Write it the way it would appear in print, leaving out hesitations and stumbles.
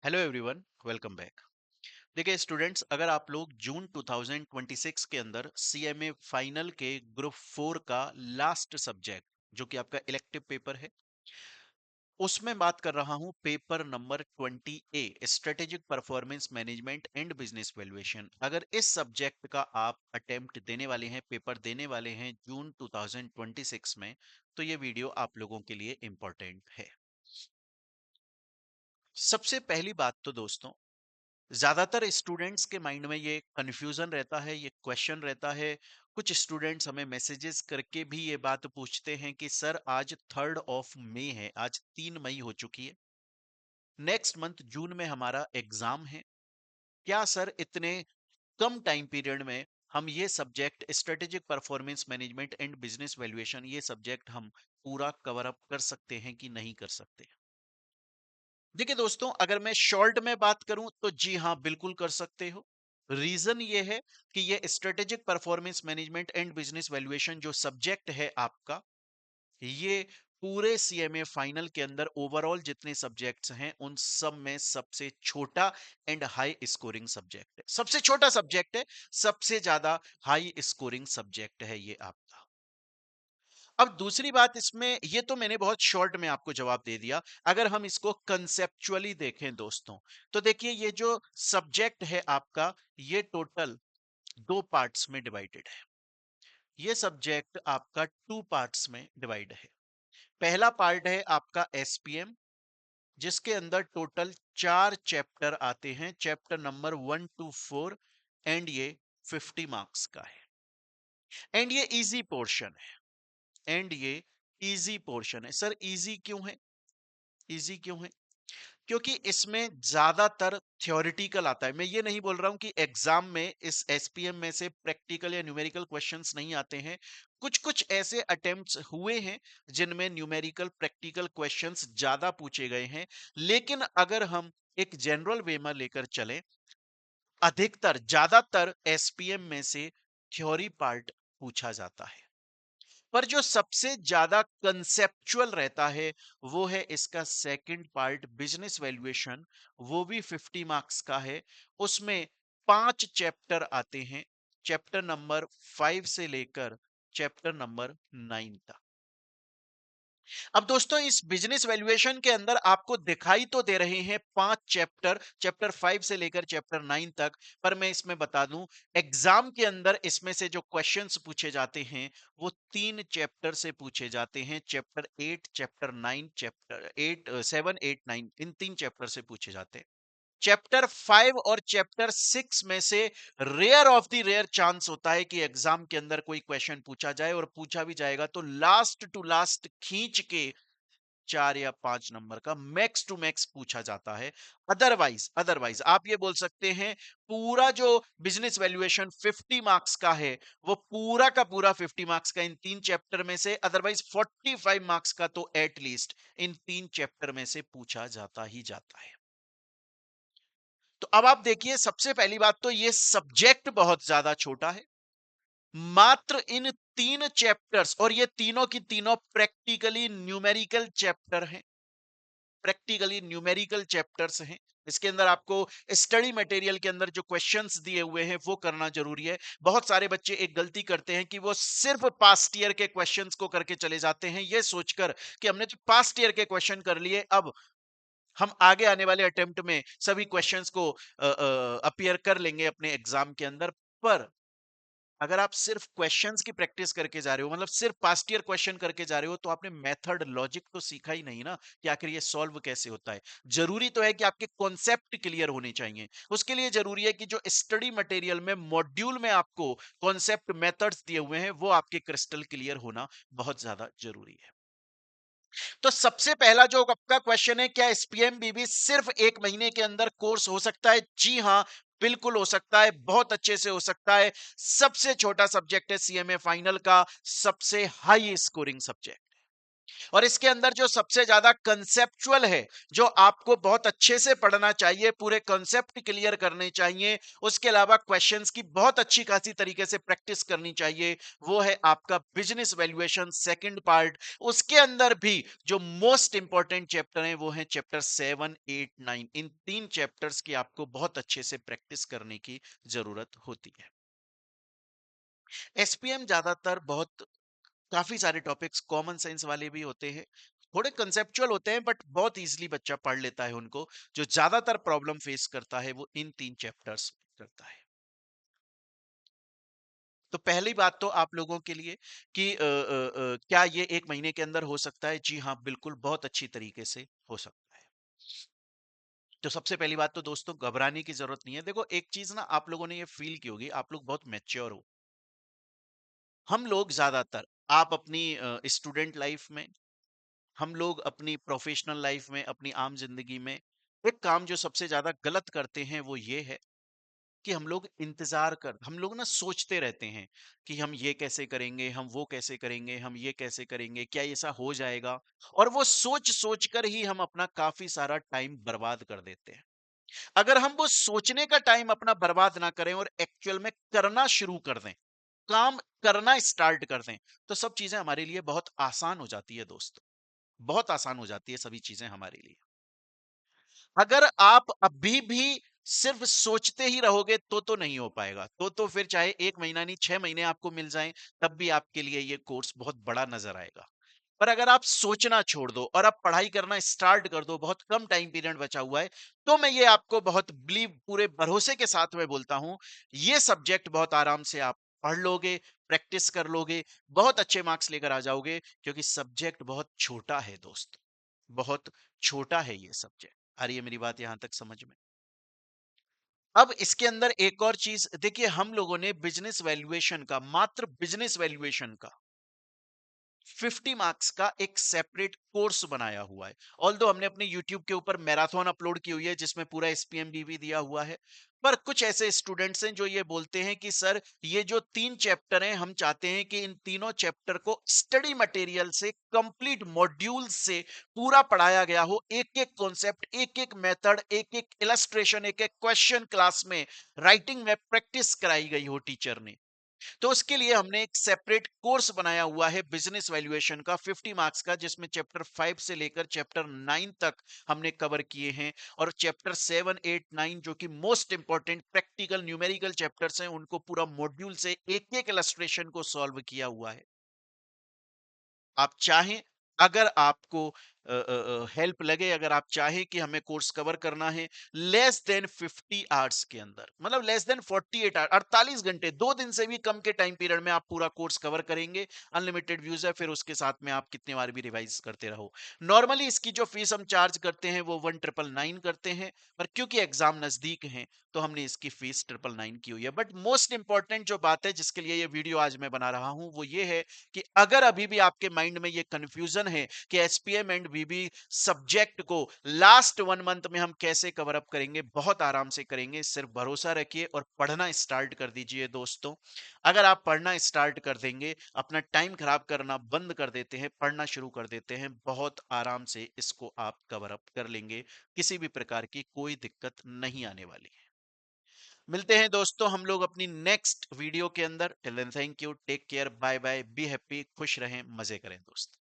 Hello everyone, welcome back. देखिए students, अगर आप लोग जून 2026 के अंदर सीएमए फाइनल के ग्रुप 4 का लास्ट सब्जेक्ट जो कि आपका इलेक्टिव पेपर है, उसमें बात कर रहा हूं paper number 20 strategic performance management and business valuation. अगर इस सब्जेक्ट का आप अटेम्प्ट देने वाले हैं, पेपर देने वाले हैं जून 2026 में, तो ये वीडियो आप लोगों के लिए इंपॉर्टेंट है। सबसे पहली बात तो दोस्तों, ज्यादातर स्टूडेंट्स के माइंड में ये कंफ्यूजन रहता है, ये क्वेश्चन रहता है। कुछ स्टूडेंट्स हमें मैसेजेस करके भी ये बात पूछते हैं कि सर आज 3 मई है, आज 3 मई हो चुकी है, नेक्स्ट मंथ जून में हमारा एग्जाम है। क्या सर इतने कम टाइम पीरियड में हम ये subject strategic performance management and business valuation, ये सब्जेक्ट हम पूरा कवर अप कर सकते हैं कि नहीं कर सकते? देखिए दोस्तों, अगर मैं शॉर्ट में बात करूं तो जी हाँ, बिल्कुल कर सकते हो। रीजन ये है कि ये strategic performance management and business valuation जो सब्जेक्ट है आपका, ये पूरे सीएमए फाइनल के अंदर ओवरऑल जितने सब्जेक्ट्स हैं उन सब में सबसे छोटा एंड हाई स्कोरिंग सब्जेक्ट है। सबसे छोटा सब्जेक्ट है, सबसे ज्यादा हाई स्कोरिंग सब्जेक्ट है ये आपका। अब दूसरी बात इसमें, ये तो मैंने बहुत शॉर्ट में आपको जवाब दे दिया। अगर हम इसको कंसेप्चुअली देखें दोस्तों, तो देखिए ये जो सब्जेक्ट है आपका, ये टोटल 2 पार्ट्स में डिवाइडेड है। ये सब्जेक्ट आपका 2 पार्ट्स में डिवाइड है। पहला पार्ट है आपका एसपीएम, जिसके अंदर टोटल 4 चैप्टर आते हैं, चैप्टर नंबर 1 to 4, एंड ये 50 मार्क्स का है। एंड ये इजी पोर्शन है, एंड ये इजी पोर्शन है। सर इजी क्यों है? इजी क्यों है? क्योंकि इसमें ज्यादातर थ्योरेटिकल आता है। मैं ये नहीं बोल रहा हूं कि एग्जाम में इस एसपीएम में से प्रैक्टिकल या न्यूमेरिकल क्वेश्चंस नहीं आते हैं। कुछ कुछ ऐसे अटेम्प्ट्स हुए हैं जिनमें न्यूमेरिकल प्रैक्टिकल क्वेश्चंस ज्यादा पूछे गए हैं। लेकिन अगर हम एक जनरल वे में लेकर चलें, अधिकतर ज्यादातर एसपीएम में से थ्योरी पार्ट पूछा जाता है। पर जो सबसे ज्यादा कंसेप्चुअल रहता है वो है इसका सेकंड पार्ट, बिजनेस वैल्यूएशन। वो भी 50 मार्क्स का है। उसमें 5 चैप्टर आते हैं, चैप्टर नंबर 5 से लेकर चैप्टर नंबर 9 तक। अब दोस्तों, इस बिजनेस वैल्यूएशन के अंदर आपको दिखाई तो दे रहे हैं 5 चैप्टर, चैप्टर 5 से लेकर चैप्टर 9 तक। पर मैं इसमें बता दूं, एग्जाम के अंदर इसमें से जो क्वेश्चंस पूछे जाते हैं वो 3 चैप्टर से पूछे जाते हैं। चैप्टर 8, चैप्टर 9, चैप्टर 8, 7, 8, 9, इन 3 चैप्टर से पूछे जाते हैं। चैप्टर 5 और चैप्टर 6 में से rare of the rare chance होता है कि एग्जाम के अंदर कोई क्वेश्चन पूछा जाए, और पूछा भी जाएगा तो लास्ट टू लास्ट खींच के 4 या 5 नंबर का मैक्स टू मैक्स पूछा जाता है। अदरवाइज अदरवाइज आप ये बोल सकते हैं, पूरा जो बिजनेस वैल्यूएशन 50 मार्क्स का है, वो पूरा का पूरा 50 मार्क्स का इन 3 चैप्टर में से, अदरवाइज 45 मार्क्स का तो एटलीस्ट इन 3 चैप्टर में से पूछा जाता ही जाता है। तो अब आप देखिए, सबसे पहली बात तो ये सब्जेक्ट बहुत ज्यादा छोटा है। मात्र इन 3 चैप्टर्स, और ये तीनों की तीनों प्रैक्टिकली न्यूमेरिकल चैप्टर हैं, प्रैक्टिकली न्यूमेरिकल चैप्टर्स हैं। इसके अंदर आपको स्टडी मटेरियल के अंदर जो क्वेश्चंस दिए हुए हैं वो करना जरूरी है। बहुत सारे बच्चे एक गलती करते हैं कि वो सिर्फ पास्ट ईयर के क्वेश्चंस को करके चले जाते हैं, ये सोचकर कि हमने तो पास्ट ईयर के क्वेश्चन कर लिए, अब हम आगे आने वाले अटेम्प्ट में सभी क्वेश्चंस को अपीयर कर लेंगे अपने एग्जाम के अंदर। पर अगर आप सिर्फ क्वेश्चंस की प्रैक्टिस करके जा रहे हो, मतलब सिर्फ पास्ट ईयर क्वेश्चन करके जा रहे हो, तो आपने मेथड लॉजिक तो सीखा ही नहीं ना, कि आखिर ये सॉल्व कैसे होता है। जरूरी तो है कि आपके कॉन्सेप्ट क्लियर होने चाहिए। उसके लिए जरूरी है कि जो स्टडी मटेरियल में मॉड्यूल में आपको कॉन्सेप्ट मेथड्स दिए हुए हैं वो आपके क्रिस्टल क्लियर होना बहुत ज्यादा जरूरी है। तो सबसे पहला जो आपका क्वेश्चन है, क्या एसपीएमबीबी सिर्फ 1 महीने के अंदर कोर्स हो सकता है? जी हाँ, बिल्कुल हो सकता है, बहुत अच्छे से हो सकता है। सबसे छोटा सब्जेक्ट है सीएमए फाइनल का, सबसे हाई स्कोरिंग सब्जेक्ट। और इसके अंदर जो सबसे ज्यादा कंसेप्चुअल है, जो आपको बहुत अच्छे से पढ़ना चाहिए, पूरे कंसेप्ट क्लियर करने चाहिए, उसके अलावा क्वेश्चंस की बहुत अच्छी खासी तरीके से प्रैक्टिस करनी चाहिए, वो है आपका बिजनेस वैल्यूएशन सेकंड पार्ट। उसके अंदर भी जो मोस्ट इंपॉर्टेंट चैप्टर है वो है चैप्टर 7, 8, 9। इन तीन चैप्टर्स की आपको बहुत अच्छे से प्रैक्टिस करने की जरूरत होती है। एसपीएम ज्यादातर बहुत काफी सारे टॉपिक्स कॉमन सेंस वाले भी होते हैं, थोड़े कंसेप्चुअल होते हैं, बट बहुत इजीली बच्चा पढ़ लेता है उनको। जो ज्यादातर प्रॉब्लम फेस करता है वो इन तीन चैप्टर्स करता है। तो पहली बात तो आप लोगों के लिए कि क्या ये 1 महीने के अंदर हो सकता है? जी हाँ, बिल्कुल, बहुत अच्छी तरीके से हो सकता है। तो सबसे पहली बात तो दोस्तों, घबराने की जरूरत नहीं है। देखो, एक चीज ना आप लोगों ने ये फील की होगी, आप लोग बहुत मैच्योर हो। हम लोग ज्यादातर, आप अपनी स्टूडेंट लाइफ में, हम लोग अपनी प्रोफेशनल लाइफ में, अपनी आम जिंदगी में एक काम जो सबसे ज्यादा गलत करते हैं वो ये है कि हम लोग ना सोचते रहते हैं कि हम ये कैसे करेंगे, हम वो कैसे करेंगे, हम ये कैसे करेंगे, क्या ऐसा हो जाएगा। और वो सोच सोच कर ही हम अपना काफी सारा टाइम बर्बाद कर देते हैं। अगर हम वो सोचने का टाइम अपना बर्बाद ना करें और एक्चुअल में करना शुरू कर दें, काम करना स्टार्ट कर दें, तो सब चीजें हमारे लिए बहुत आसान हो जाती है दोस्तों। बहुत आसान हो जाती है सभी चीजें हमारे लिए। अगर आप अभी भी सिर्फ सोचते ही रहोगे तो नहीं हो पाएगा। तो फिर चाहे 1 महीना नहीं, 6 महीने आपको मिल जाएं, तब भी आपके लिए ये कोर्स बहुत बड़ा नजर आएगा। पर अगर आप सोचना छोड़ दो और आप पढ़ाई करना स्टार्ट कर दो, बहुत कम टाइम पीरियड बचा हुआ है, तो मैं ये आपको बहुत बिलीव, पूरे भरोसे के साथ में बोलता हूं, ये सब्जेक्ट बहुत आराम से आप पढ़ लोगे, प्रैक्टिस कर लोगे, बहुत अच्छे मार्क्स लेकर आ जाओगे, क्योंकि सब्जेक्ट बहुत छोटा है दोस्त, बहुत छोटा है ये सब्जेक्ट। आ रही है मेरी बात यहां तक समझ में? अब इसके अंदर एक और चीज देखिए, हम लोगों ने बिजनेस वैल्यूएशन का, मात्र बिजनेस वैल्यूएशन का 50 मार्क्स का एक सेपरेट कोर्स बनाया हुआ है। ऑल्दो हमने अपने यूट्यूब के ऊपर मैराथन अपलोड की हुई है जिसमें पूरा एसपीएमबी भी दिया हुआ है, पर कुछ ऐसे स्टूडेंट्स हैं जो ये बोलते हैं कि सर, ये जो 3 चैप्टर हैं, हम चाहते हैं कि इन तीनों चैप्टर को स्टडी मटेरियल से, कंप्लीट मॉड्यूल से पूरा पढ़ाया गया हो, एक एक कॉन्सेप्ट, एक एक मेथड, एक एक इलस्ट्रेशन, एक एक क्वेश्चन क्लास में राइटिंग में प्रैक्टिस कराई गई हो टीचर ने। तो उसके लिए हमने एक सेपरेट कोर्स बनाया हुआ है बिजनेस वैल्यूएशन का, 50 मार्क्स का, जिसमें चैप्टर 5 से लेकर चैप्टर 9 तक हमने कवर किए हैं। और चैप्टर 7, 8, 9 जो कि most important practical numerical chapters हैं, उनको पूरा मॉड्यूल से एक एक इलस्ट्रेशन को सॉल्व किया हुआ है। आप चाहें, अगर आपको हेल्प लगे, अगर आप चाहें कि हमें कोर्स कवर करना है लेस देन 50 आवर्स के अंदर, मतलब लेस देन 48 आवर, 48 घंटे, 2 दिन से भी कम के टाइम पीरियड में आप पूरा कोर्स कवर करेंगे, अनलिमिटेड व्यूज है, फिर उसके साथ में आप कितने बार भी रिवाइज करते रहो। नॉर्मली इसकी जो फीस हम चार्ज करते हैं वो 1999 करते हैं, पर क्योंकि एग्जाम नजदीक है तो हमने इसकी फीस 999 की हुई है। बट मोस्ट इंपॉर्टेंट जो बात है जिसके लिए ये वीडियो आज मैं बना रहा हूं वो ये है कि अगर अभी भी आपके माइंड में ये कंफ्यूजन है कि एसपीएम एंड बीबी सब्जेक्ट को लास्ट 1 मंथ में हम कैसे कवर अप करेंगे, बहुत आराम से करेंगे, सिर्फ भरोसा रखिए और पढ़ना स्टार्ट कर दीजिए दोस्तों। अगर आप पढ़ना स्टार्ट कर देंगे, अपना टाइम खराब करना बंद कर देते हैं, पढ़ना शुरू कर देते हैं, बहुत आराम से इसको आप कवर अप कर लेंगे, किसी भी प्रकार की कोई दिक्कत नहीं आने वाली है। मिलते हैं दोस्तों हम लोग अपनी नेक्स्ट वीडियो के अंदर। Till then thank you, take care, bye bye, be happy, खुश रहें, मजे करें दोस्त।